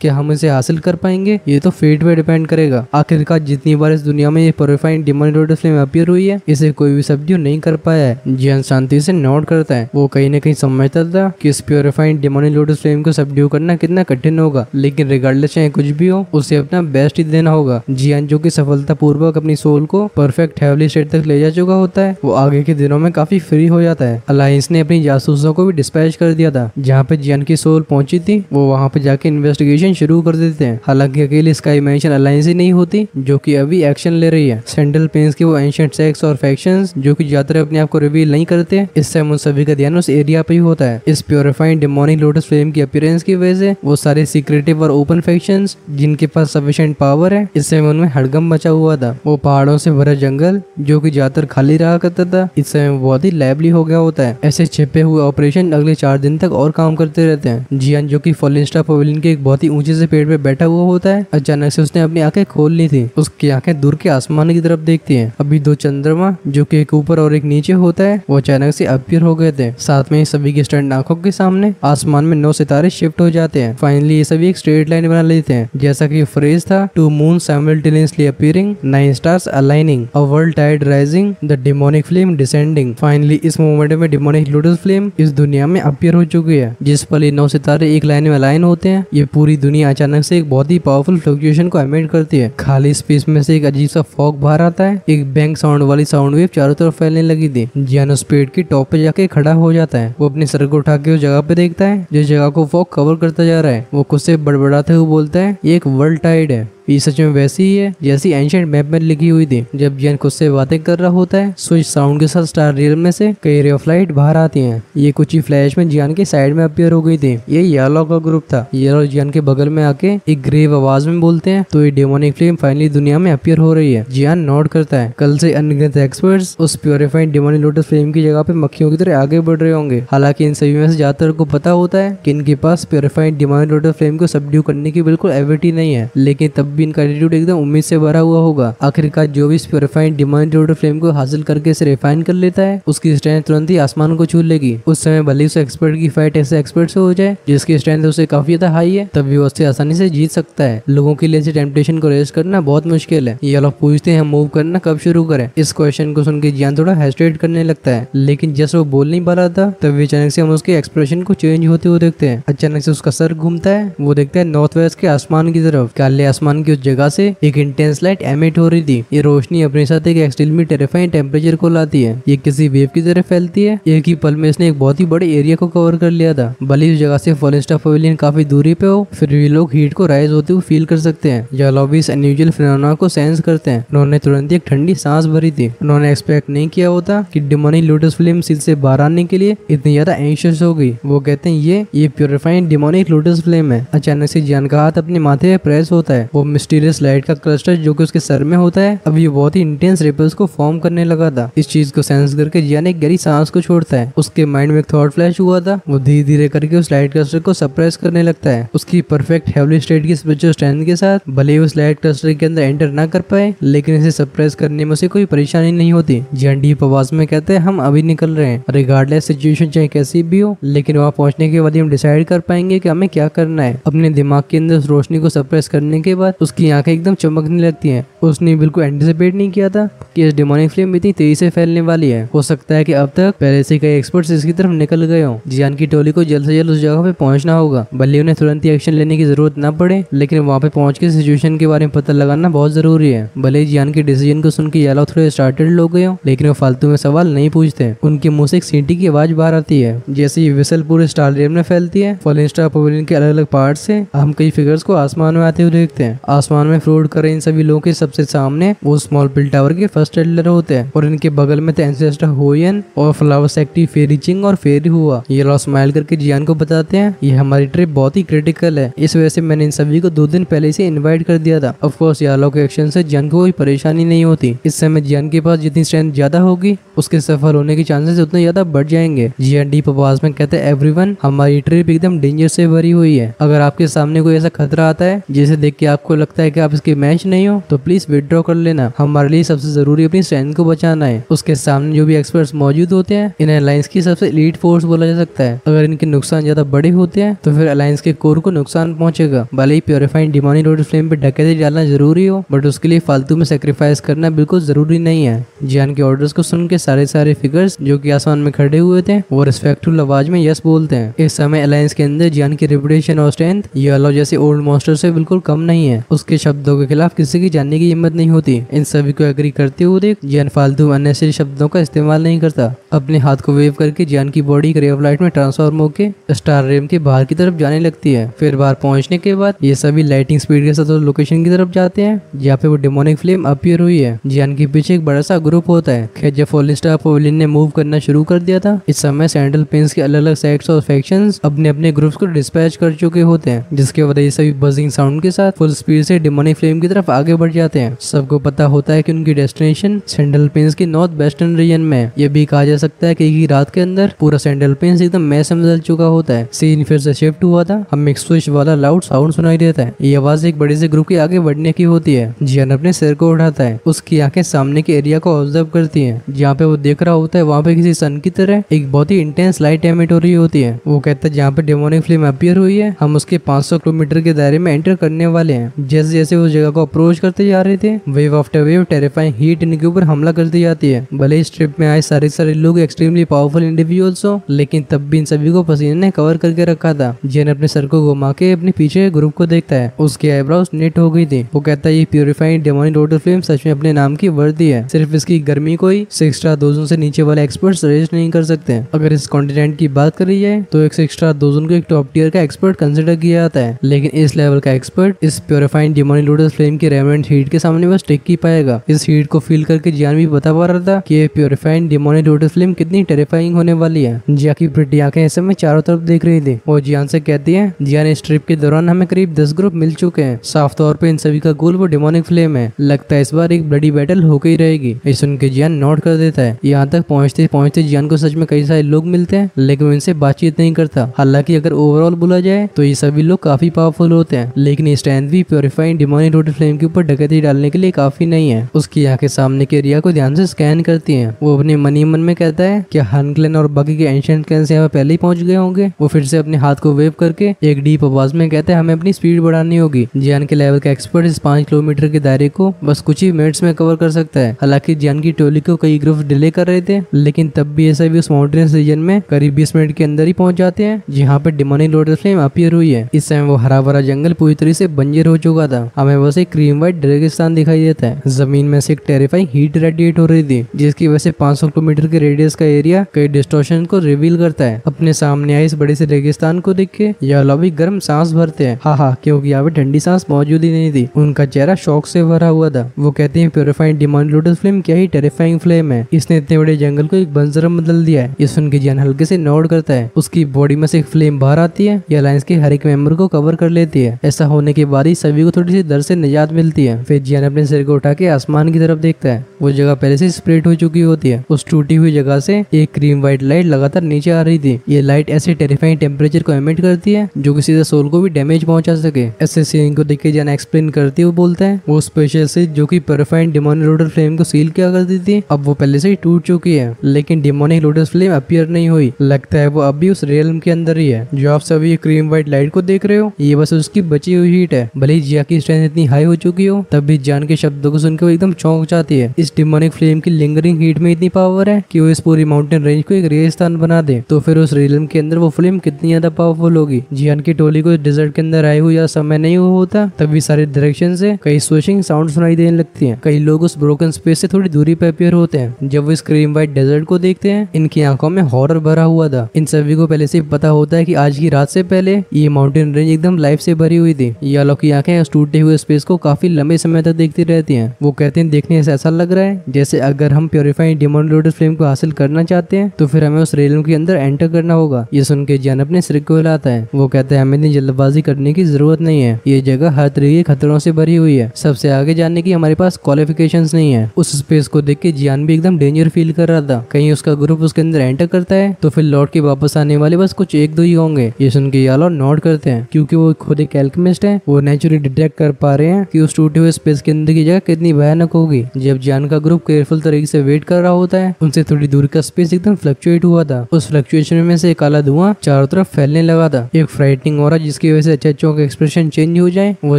क्या हम इसे हासिल कर पाएंगे, ये तो फेट पे डिपेंड करेगा। आखिरकार जितनी बार इस दुनिया में ये purified demonic lotus flame appear हुई है, इसे कोई भी सबड्यू नहीं कर पाया है। जियान शांति से नोट करता है। वो कहीं न कहीं समझता था कि इस प्योरीफाइड डिमोनिक लोटस फ्लेम को सबड्यू करना कितना कठिन होगा, लेकिन रिगार्डलेस चाहे कुछ भी हो, उसे अपना बेस्ट ही देना होगा। जियान जो कि सफलतापूर्वक अपनी सोल को परफेक्ट हेवली स्टेट तक ले जा चुका होता है, वो आगे के दिनों में काफी फ्री हो जाता है। अलायंस ने अपनी जासूसों को भी डिस्पैच कर दिया था। जहाँ पे जियान की सोल पहुंची थी, वो वहाँ पे जाके इन्वेस्टिगेशन शुरू कर देते हैं। हालांकि अकेले स्काई मैंशन अलायंस ही नहीं होती जो कि अभी एक्शन ले रही है। सेंट्रल प्लेन्स के वो एंशिएंट सेक्ट्स और फैक्शंस जो कि ज्यादातर अपने आप को रिवील नहीं करते, इससे उन सभी का ध्यान उस एरिया पे ही होता है। इस प्योरीफाइड डिमोनिक लोटस फ्लेम की अपीयरेंस की वजह से वो सारे सीक्रेटिव और ओपन फैक्शंस जिनके पास सफिशिएंट पावर है, इससे उनमें हड़कंप मचा हुआ था। वो पहाड़ों से भरा जंगल जो कि ज्यादातर खाली रहा करता था, इस समय बहुत ही लाइवली हो गया होता है। ऐसे छिपे हुए ऑपरेशन अगले 4 दिन तक और काम करते रहते हैं। जियान जो कि फॉलिन स्टार पवेलियन के एक बहुत ही ऊंचे से पेड़ पे बैठा हुआ होता है, अचानक से उसने अपनी आंखें खोल ली थी। उसकी आंखें दूर के आसमान की तरफ देखती हैं। अभी 2 चंद्रमा जो कि एक ऊपर और एक नीचे होता है, वो अचानक से अपीयर हो गए थे। साथ में सभी की स्टैंड आंखों के सामने आसमान में 9 सितारे शिफ्ट हो जाते हैं। फाइनली ये सभी एक स्ट्रेट लाइन बना लेते हैं। जैसा कि फ्रेज था, 2 moon simultaneously appearing, 9 stars aligning, a world tide rising, the demonic flame descending. Finally इस मोमेंट में डिमोनिक लोटस फ्लेम इस दुनिया में अपीयर हो चुकी है। जिस पल ये 9 सितारे एक लाइन में अलाइन होते हैं, ये पूरी दुनिया अचानक से एक बहुत ही पावरफुल फ्लक्चुएशन को एमिट करती है। खाली स्पेस में से एक अजीब सा फॉग बाहर आता है। एक बैंग साउंड वाली साउंड वेव चारों तरफ फैलने लगी थी। जियान उस पेड़ की टॉप पे जाके खड़ा हो जाता है। वो अपने सर को उठा के उस जगह पे देखता है जिस जगह को फॉग कवर करता जा रहा है। वो खुद से बड़बड़ाते हुए बोलता है ये एक वर्ल्ड टाइड है। ये सच में वैसी ही है जैसी एंशिएंट मैप में लिखी हुई थी। जब जियान खुद से बातें कर रहा होता है, स्विच साउंड के साथ स्टार रियल में से कई रे ऑफ लाइट बाहर आती हैं। ये कुछ ही फ्लैश में जियान के साइड में अपीयर हो गई थी। ये येलो का ग्रुप था। येलो जियान के बगल में आके एक ग्रेव आवाज में बोलते हैं तो ये डेमोनिक फ्लेम फाइनली दुनिया में अपीयर हो रही है। जियान नोट करता है कल से अनगिनत एक्सपर्ट्स उस प्योरीफाइड डिमोनिक लोटस फ्लेम की जगह पे मक्खियों की तरह आगे बढ़ रहे होंगे। हालांकि इन सभी में से ज्यादातर को पता होता है कि इनके पास प्योरीफाइड डिमोनिक लोटस फ्लेम को सबड्यू करने की बिल्कुल एबिलिटी नहीं है, लेकिन तब भी इनका एटीट्यूड एकदम उम्मीद से भरा हुआ होगा। आखिरकार जो भी इस प्योरीफाइड डिमोनिक लोटस फ्लेम को हासिल करके इसे रिफाइन कर लेता है, उसकी स्ट्रेंथ तुरंत ही आसमान को छू लेगी। उस समय भले उस एक्सपर्ट की फाइट ऐसे एक्सपर्ट से हो जाए जिसकी स्ट्रेंथ उसे काफी ज्यादा हाई है, तब भी वो उससे आसानी से जीत सकता है। लोगों के लिए टेम्पटेशन को रेस करना बहुत मुश्किल है। ये लोग पूछते हैं हम मूव करना कब शुरू करें। इस क्वेश्चन को सुन के जियान थोड़ा हेजिटेट करने लगता है, लेकिन जैसे वो बोल नहीं पा रहा था, तब अचानक से हम उसके एक्सप्रेशन को चेंज होते हुए देखते हैं। अचानक से उसका सर घूमता है। वो देखता है नॉर्थ वेस्ट के आसमान की तरफ। काले आसमान की उस जगह से एक इंटेंस लाइट एमिट हो रही थी। ये रोशनी अपने साथ एक एक्सट्रीमली टेरिफाइंग टेम्परेचर को लाती है। ये किसी वेव की तरह फैलती है। एक ही पल में इसने एक बहुत ही बड़े एरिया को कवर कर लिया था। भले उस जगह से फॉलिन स्टार पवेलियन काफी दूरी पे हो, फिर भी लोग हीट को राइज होते हुए फील कर सकते हैं। येलो भी इस अनयूजुअल फिनोमेना को सेंस करते हैं। उन्होंने तुरंत एक ठंडी सांस भरी थी। उन्होंने एक्सपेक्ट नहीं किया होता कि डिमोनिक लोटस फ्लेम सील से बाहर आने के लिए इतनी ज्यादा एंशियस होगी। वो कहते हैं ये प्योरीफाइड डिमोनिक लोटस फ्लेम है। अचानक से जियान का हाथ अपने माथे पे प्रेस होता है। वो मिस्टीरियस लाइट का क्लस्टर जो कि उसके सर में होता है, अब ये बहुत ही इंटेंस रिपल्स को फॉर्म करने लगा था। इस चीज को सेंस करके जियान एक गहरी सांस को छोड़ता है। उसके माइंड में एक थॉट फ्लैश हुआ था। वो धीरे धीरे करके उस लाइट क्लस्टर को सप्रेस करने लगता है। उसकी परफेक्ट हेवली स्टेट की स्पिरिचुअल स्ट्रेंथ के साथ भले ही उस लाइट क्लस्टर के अंदर एंटर ना कर पाए, लेकिन इसे सप्रेस करने में उसे कोई परेशानी नहीं होती। जियान डीप आवाज में कहते हैं हम अभी निकल रहे हैं। रिगार्डलेस सिचुएशन चाहे कैसी भी हो, लेकिन वहाँ पहुंचने के बाद हम डिसाइड कर पाएंगे कि हमें क्या करना है। अपने दिमाग के अंदर उस रोशनी को सप्रेस करने के बाद उसकी आंखें एकदम चमकने लगती हैं। उसने बिल्कुल एंटिसिपेट नहीं किया था कि इस डिमोनिक फ्लेम इतनी तेजी से फैलने वाली है। हो सकता है कि अब तक पहले से कई एक्सपर्ट्स इसकी तरफ निकल गए हों। जियान की टोली को जल्द से जल्द उस जगह पे पहुंचना होगा। भले उन्हें तुरंत ही एक्शन लेने की जरूरत ना पड़े, लेकिन वहाँ पे पहुंच के सिचुएशन के बारे में पता लगाना बहुत जरूरी है। भले जियान के डिसीजन को सुन के येलो थोड़े स्टार्टेड हो गए हो, लेकिन वो फालतू में सवाल नहीं पूछते। उनके मुंह से एक सीटी की आवाज बाहर आती है। जैसे ही विसल पूरे स्टार रेम में फैलती है, फॉलिन स्टार पवेलियन के अलग अलग पार्ट से हम कई फिगर्स को आसमान में आते हुए देखते हैं। आसमान में फ्लोट कर रहे इन सभी लोगों के सब सबसे सामने वो स्मॉल पिल टावर के फर्स्ट एडलर होते हैं और इनके बगल में थे एंसेस्टर होयन और फ्लावर सेक्टी फेरी चिंग और फेरी हुआ। ये लोग स्माइल करके जियान को बताते हैं ये हमारी ट्रिप बहुत ही क्रिटिकल है, इस वजह से मैंने इन सभी को 2 दिन पहले से इनवाइट कर दिया था। ऑफ कोर्स यालो के एक्शन से जियान को कोई परेशानी नहीं होती। इस समय जियान के पास जितनी स्ट्रेंथ ज्यादा होगी उसके सफल होने के चांसेस उतने ज्यादा बढ़ जाएंगे। जियान डीप आवाज में कहते हैं एवरीवन हमारी ट्रिप एकदम डेंजर से भरी हुई है। अगर आपके सामने कोई ऐसा खतरा आता है जिसे देख के आपको लगता है कि आप इसके मैच नहीं हो तो प्लीज विथड्रॉ कर लेना। हमारे लिए सबसे जरूरी अपनी स्ट्रेंथ को बचाना है। उसके सामने जो भी एक्सपर्ट्स मौजूद होते हैं इन्हें अलायंस की सबसे एलीट फोर्स बोला जा सकता है। अगर इनके नुकसान ज्यादा बड़े होते हैं तो फिर अलायंस के कोर को नुकसान पहुंचेगा। भले ही प्योरीफाइंग डिमोनिक लोटस फ्लेम पे डकैती डालना जरूरी हो बट उसके लिए फालतू में सेक्रीफाइस करना बिल्कुल जरूरी नहीं है। जियान के ऑर्डर्स को सुन के सारे फिगर्स जो कि आसमान में खड़े हुए थे वो रिस्पेक्टफुल आवाज में यस बोलते हैं। इस समय अलायंस के अंदर जियान की रेपुटेशन और स्ट्रेंथ येलो जैसे ओल्ड मॉन्स्टर से बिल्कुल कम नहीं है। उसके शब्दों के खिलाफ किसी की जानने की हिम्मत नहीं होती। इन सभी को एग्री करते हुए देख जियान फालतू अननेसेसरी शब्दों का इस्तेमाल नहीं करता। अपने हाथ को वेव करके जियान की बॉडी रे ऑफ लाइट में ट्रांसफॉर्म होकर स्टार रेम के बाहर की तरफ जाने लगती है। फिर बाहर पहुंचने के बाद ये सभी लाइटिंग स्पीड के साथ लोकेशन की तरफ जाते हैं जहाँ पे वो डेमोनिक फ्लेम अपीयर हुई है। जियान के पीछे एक बड़ा सा ग्रुप होता है। खैर जब फॉलिंग स्टार पवेलियन ने मूव करना शुरू कर दिया था इस समय सेंट्रल पेंस के अलग अलग सेक्ट्स और फैक्शंस अपने अपने ग्रुप्स को डिस्पैच कर चुके होते हैं, जिसके वजह से सभी बजिंग साउंड के साथ फुल स्पीड से डेमोनिक फ्लेम की तरफ आगे बढ़ जाते हैं। सबको पता होता है कि उनकी डेस्टिनेशन सेंट्रल पेंस के नॉर्थ वेस्टर्न रीजन में है। यह भी कहा जा सकता है कि एक ही रात के अंदर पूरा सेंट्रल पेंस एकदम मैस में बदल चुका होता है। सीन फिर से शिफ्ट हुआ था। हमें एक स्विच वाला लाउड साउंड सुनाई देता है। ये आवाज एक बड़े से ग्रुप के आगे बढ़ने की होती है। जियान अपने सिर को उठाता है। उसकी आंखें सामने के एरिया को ऑब्जर्व करती हैं। जहाँ पे वो देख रहा होता है वहाँ पे किसी सन की तरह एक बहुत ही इंटेंस लाइट एमिट हो रही होती है। वो कहता है जहाँ पे डेमोनिक फ्लेम अपीयर हुई है हम उसके 500 किलोमीटर के दायरे में एंटर करने वाले हैं। जैसे जैसे वो जगह को अप्रोच करते जा रहे थे wave after wave terrifying heat इनके ऊपर हमला करती जाती है। भले इस ट्रिप में आए सारे लोग एक्सट्रीमली पावरफुल इंडिविजुअल्स हो लेकिन तब भी इन सभी को पसीने ने कवर करके रखा था। जियान अपने सर को घुमा के अपने पीछे ग्रुप को देखता है। उसकी आईब्रोज नेट हो गई थी। वो कहता है ये प्यूरिफाइड डेमोनिक लोटस फ्लेम सच में अपने नाम की वर्दी है। सिर्फ इसकी गर्मी को ही 6 स्टार डोजन से नीचे वाले एक्सपर्ट्स रेज नहीं कर सकते। अगर इस कॉन्टिनेंट की बात करी जाए तो एक 6 स्टार डोजन को एक टॉप टियर का एक्सपर्ट कंसिडर किया जाता है, लेकिन इस लेवल का एक्सपर्ट इस प्यूरिफाइड डेमोनिक लोटस फ्लेम की रेवेंट हीट के सामने बस टिक ही पाएगा। इस हीट को फील करके जियान भी बता पा रहा था कि ये प्यूरिफाइड डेमोनिक लोटस फ्लेम कितनी टेरिफाइंग होने वाली है। जिया की प्रिटी आंखें ऐसे में चारों तरफ देख रही थी। वो जियान से कहती है जियान इस ट्रिप के दौरान हमें करीब 10 ग्रुप मिल चुके हैं। साफ तौर पे इन सभी का गोल वो डेमोनिक फ्लेम है। लगता है इस बार एक ब्लडी बैटल होकर ही रहेगी। ये सुन के जियान नोट कर देता है। यहाँ तक पहुँचते पहुँचते जियान को सच में कई सारे लोग मिलते हैं लेकिन वो इनसे बातचीत नहीं करता। हालांकि अगर ओवरऑल बोला जाए तो ये सभी लोग काफी पावरफुल होते हैं लेकिन ये स्ट्रेंथ भी प्योरीफाइंग डेमोनिक लोटस फ्लेम के ऊपर डकैती डालने के लिए काफी नहीं है। उसकी आंखें सामने के एरिया को ध्यान से स्कैन करती हैं। वो अपने मनी मन में कहता है कि हन क्लैन और बाकी के एंशिएंट क्लैंस यहाँ पहले ही पहुंच गए होंगे। वो फिर से अपने हाथ को वेव करके एक डीप आवाज में कहता है हमें अपनी स्पीड बढ़ानी होगी। जियान के लेवल का एक्सपर्ट इस 5 किलोमीटर के दायरे को बस कुछ ही मिनट्स में कवर कर सकता है। हालांकि जियान की टोली को कई ग्रुप डिले कर रहे थे लेकिन तब भी ऐसा भी उस माउंटेन्स रीजन में करीब 20 मिनट के अंदर ही पहुंच जाते हैं जहाँ पे डेमोनिक लोटस फ्लेम अपीयर हुई है। इस समय वो हरा भरा जंगल पूरी तरह से बंजर हो चुका था। हमें बस एक क्रीम व्हाइट रेगिस्तान दिखाई देता है। जमीन में से एक टेरिफाइंग हीट रेडिएट हो रही थी जिसकी वजह से 500 किलोमीटर के रेडियस का एरिया कई डिस्टॉर्शन को रिवील करता है। अपने सामने आए इस बड़े से रेगिस्तान को देख के यह लॉबी गर्म सांस भरते हैं। हाँ क्योंकि यहाँ पे ठंडी सांस मौजूद ही नहीं थी। उनका चेहरा शौक से भरा हुआ था। वो कहते हैं प्योरीफाइड डेमोनिक लोटस फ्लेम क्या ही टेरिफाइंग फ्लेम है। इसने इतने बड़े जंगल को एक बंजर में बदल दिया है। ये सुन के जियान हल्के से नोड करता है। उसकी बॉडी में से एक फ्लेम बाहर आती है। ये अलायंस के हर एक मेंबर को कवर कर लेती है। ऐसा होने के बाद ही सभी को थोड़ी सी डर से निजात मिलती है। फिर जियान अपने सिर को उठा के आसमान की तरफ देखता है। वो जगह पहले से स्प्रेड हो चुकी होती है। उस टूटी हुई जगह से एक क्रीम व्हाइट लाइट लगातार नीचे आ रही थी। ये लाइट ऐसे टेरिफाइंग टेम्परेचर को एमिट करती है जो कि सीधा सोल को भी डैमेज पहुंचा सके। ऐसे सीन को देख के जियान एक्सप्लेन करते हुए बोलता है वो स्पेशल से जो कि प्योरीफाइड डेमोनिक लोटस फ्लेम को सील किया करती थी अब वो पहले से ही टूट चुकी है लेकिन डेमोनिक लोटस फ्लेम अपीयर नहीं हुई। लगता है वो अब भी उस रियल्म के अंदर ही है। जो आप सभी क्रीम व्हाइट लाइट को देख रहे हो ये बस उसकी बची हुई हीट है। भले ही जिया की स्ट्रेंथ इतनी हाई हो चुकी हो तब भी जियान के शब्दों को सुनकर वो एकदम चौंक जाती है। इस डेमोनिक फ्लेम की लिंगरिंग हीट में इतनी पावर है कि वो इस पूरी माउंटेन रेंज को एक रेगिस्तान बना दे। तो फिर उस रियल्म के अंदर वो फ्लेम कितनी ज्यादा पावरफुल होगी। जियान की टोली को डेजर्ट के अंदर आए हुए या समय नहीं हुआ होता तभी सारे डायरेक्शन से कई स्विशिंग साउंड सुनाई देने लगती हैं। कई लोग उस ब्रोकन स्पेस से थोड़ी दूरी पे अपीयर होते हैं। जब वो इस क्रीम व्हाइट डेजर्ट को देखते हैं इनकी आंखों में हॉरर भरा हुआ था। इन सभी को पहले से पता होता है कि आज की रात से पहले ये माउंटेन रेंज एकदम लाइफ से भरी हुई थी। यालो की आंखें उस टूटे हुए स्पेस को काफी लंबे समय समय तक देखती रहती हैं। वो कहते हैं देखने से ऐसा लग रहा है जैसे अगर हम प्योरीफाइंग डेमन लोटस फ्लेम को हासिल करना चाहते हैं तो फिर हमें उस रेलम के अंदर एंटर करना होगा। ये सुन के जियान अपने सिर को हिलाता है। वो कहता है हमें इतनी जल्दबाजी करने की जरूरत नहीं है, ये जगह हर तरह के खतरों से भरी हुई है, सबसे आगे जाने की हमारे पास क्वालिफिकेशंस नहीं है। उस स्पेस को देख के जियान भी एकदम डेंजर फील कर रहा था, कहीं उसका ग्रुप उसके अंदर एंटर करता है तो फिर लौट के वापस आने वाले बस कुछ एक दो ही होंगे। ये सुन के यालो नोट करते हैं क्योंकि वो खुद एक एल्केमिस्ट है। वो नेचुरली डिटेक्ट कर पा रहे हैं कि उस टूटे हुए स्पेस के अंदर की जगह कितनी भयानक होगी। जब जियान का ग्रुप केयरफुल तरीके से वेट कर रहा होता है, उनसे थोड़ी दूर का स्पेस एकदम फ्लक्चुएट हुआ था। उस फ्लक्चुएशन में से एक काला धुआं चारों तरफ फैलने लगा था। एक फ्राइटनिंग ऑरा जिसकी वजह से चच्चों का एक्सप्रेशन चेंज हो जाए वो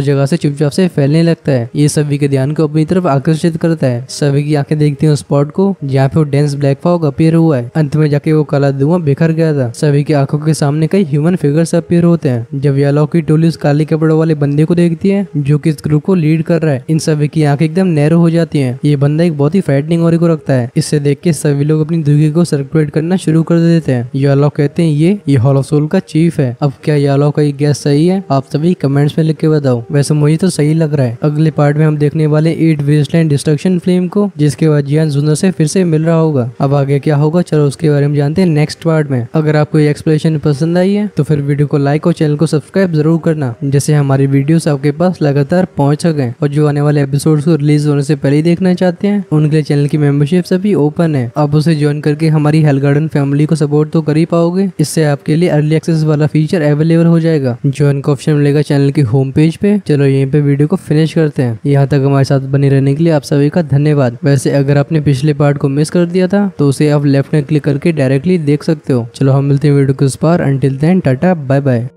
जगह से चुपचाप से फैलने लगता है। ये सभी के ध्यान को अपनी तरफ आकर्षित करता है। सभी की आंखें देखती हैं उस स्पॉट को जहाँ पे वो डेंस ब्लैक फॉग अपीयर हुआ है। अंत में जाके वो काला धुआं बिखर गया था। सभी की आंखों के सामने कई ह्यूमन फिगर्स अपीयर होते हैं। जब यालो की टोली उस काले कपड़ों वाले बंदे को देखती है जो कि इस ग्रुप को लीड कर रहा है, इन सभी की आंखें एकदम नैरो हो जाती हैं। ये बंदा एक बहुत ही फ्राइटनिंग ऑरा को रखता है। इससे देख के सभी लोग अपनी दुर्गे को सर्कुलेट करना शुरू कर देते हैं। यालो कहते हैं ये हॉल ऑफ सोल का चीफ है। अब क्या यालो का ये गैस सही है? आप सभी कमेंट्स में लिख के बताओ। वैसे मुझे तो सही लग रहा है। अगले पार्ट में हम देखने वाले 8 वेस्टलैंड डिस्ट्रक्शन फ्लेम को, जिसके बाद जियान जुनर से फिर से मिल रहा होगा। अब आगे क्या होगा चलो उसके बारे में जानते हैं नेक्स्ट पार्ट में। अगर आपको ये एक्सप्लेनेशन पसंद आई है तो फिर वीडियो को लाइक और चैनल को सब्सक्राइब जरूर करना, जैसे हमारी वीडियोस आपके पास लगातार पहुंच सके। और जो आने वाले एपिसोड्स को रिलीज होने से पहले ही देखना चाहते हैं उनके लिए चैनल की मेंबरशिप सभी ओपन है। आप उसे ज्वाइन करके हमारी हेल गार्डन फैमिली को सपोर्ट तो कर ही पाओगे, इससे आपके लिए अर्ली एक्सेस वाला फीचर अवेलेबल हो जाएगा। ज्वाइन का ऑप्शन मिलेगा चैनल की होम पेज पे। चलो यहीं पे वीडियो को फिनिश करते हैं। यहाँ तक हमारे साथ बने रहने के लिए आप सभी का धन्यवाद। वैसे अगर आपने पिछले पार्ट को मिस कर दिया था तो उसे आप लेफ्ट में क्लिक करके डायरेक्टली देख सकते हो। चलो हम मिलते हैं वीडियो के उस पार। Until then tata bye bye.